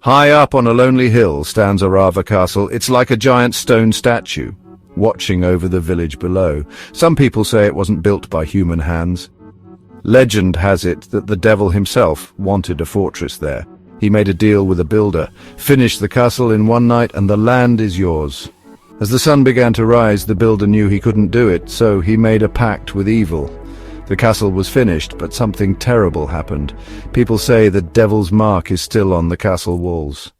High up on a lonely hill stands Orava Castle. It's like a giant stone statue, watching over the village below. Some people say it wasn't built by human hands. Legend has it that the devil himself wanted a fortress there. He made a deal with a builder, finished the castle in one night, and the land is yours. As the sun began to rise, the builder knew he couldn't do it, so he made a pact with evil. The castle was finished, but something terrible happened. People say the devil's mark is still on the castle walls.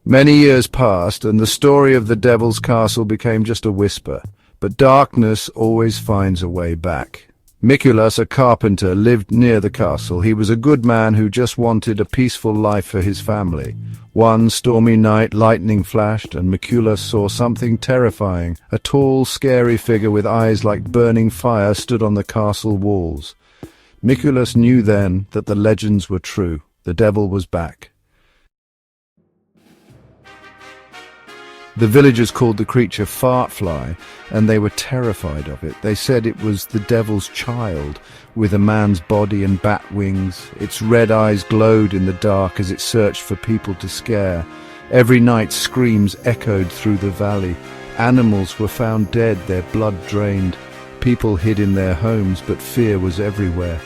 Many years passed, and the story of the devil's castle became just a whisper. But darkness always finds a way back. Mikulas, a carpenter, lived near the castle. He was a good man who just wanted a peaceful life for his family. One stormy night, lightning flashed, and Mikulas saw something terrifying. A tall, scary figure with eyes like burning fire stood on the castle walls. Mikulas knew then that the legends were true. The devil was back. The villagers called the creature Fartfly, and they were terrified of it. They said it was the devil's child, with a man's body and bat wings. Its red eyes glowed in the dark as it searched for people to scare. Every night screams echoed through the valley. Animals were found dead, their blood drained. People hid in their homes, but fear was everywhere.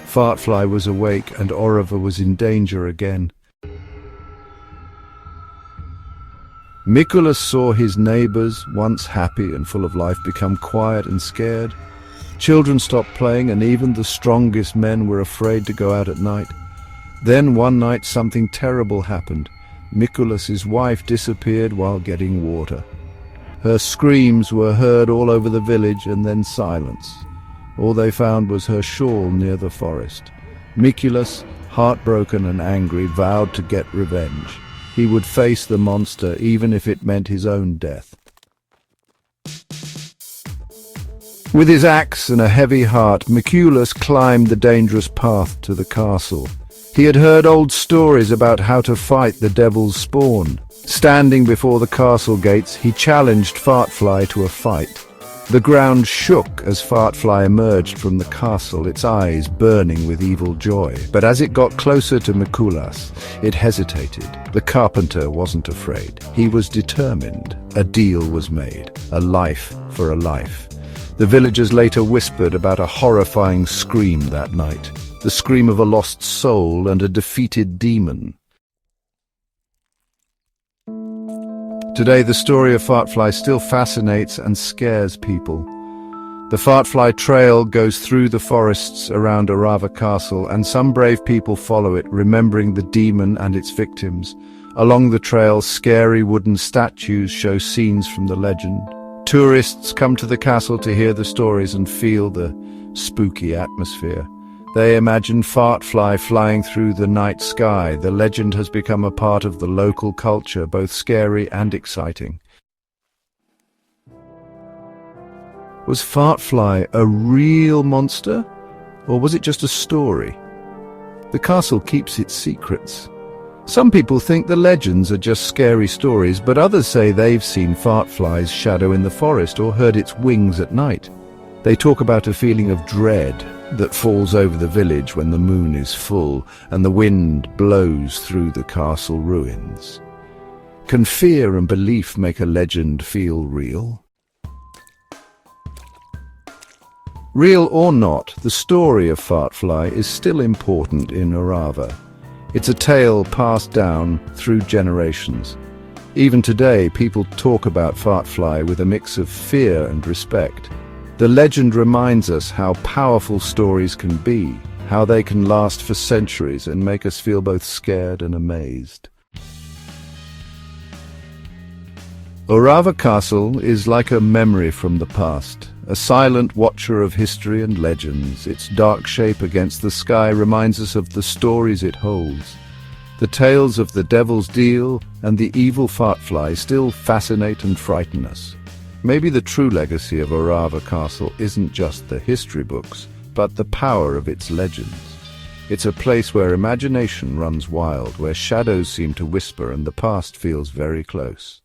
Fartfly was awake, and Orava was in danger again. Mikulas saw his neighbors, once happy and full of life, become quiet and scared. Children stopped playing, and even the strongest men were afraid to go out at night. Then one night something terrible happened. Mikulas's wife disappeared while getting water. Her screams were heard all over the village, and then silence. All they found was her shawl near the forest. Mikulas, heartbroken and angry, vowed to get revenge. He would face the monster, even if it meant his own death. With his axe and a heavy heart, Mikulas climbed the dangerous path to the castle. He had heard old stories about how to fight the devil's spawn. Standing before the castle gates, he challenged Fartfly to a fight. The ground shook as Fartfly emerged from the castle, its eyes burning with evil joy. But as it got closer to Mikulas, it hesitated. The carpenter wasn't afraid. He was determined. A deal was made. A life for a life. The villagers later whispered about a horrifying scream that night. The scream of a lost soul and a defeated demon. Today, the story of Fartfly still fascinates and scares people. The Fartfly trail goes through the forests around Orava Castle, and some brave people follow it, remembering the demon and its victims. Along the trail, scary wooden statues show scenes from the legend. Tourists come to the castle to hear the stories and feel the spooky atmosphere. They imagine Fartfly flying through the night sky. The legend has become a part of the local culture, both scary and exciting. Was Fartfly a real monster, or was it just a story? The castle keeps its secrets. Some people think the legends are just scary stories, but others say they've seen Fartfly's shadow in the forest or heard its wings at night. They talk about a feeling of dread that falls over the village when the moon is full and the wind blows through the castle ruins. Can fear and belief make a legend feel real? Real or not, the story of Fartfly is still important in Orava. It's a tale passed down through generations. Even today, people talk about Fartfly with a mix of fear and respect. The legend reminds us how powerful stories can be, how they can last for centuries and make us feel both scared and amazed. Orava Castle is like a memory from the past, a silent watcher of history and legends. Its dark shape against the sky reminds us of the stories it holds. The tales of the Devil's Deal and the evil Fartfly still fascinate and frighten us. Maybe the true legacy of Orava Castle isn't just the history books, but the power of its legends. It's a place where imagination runs wild, where shadows seem to whisper and the past feels very close.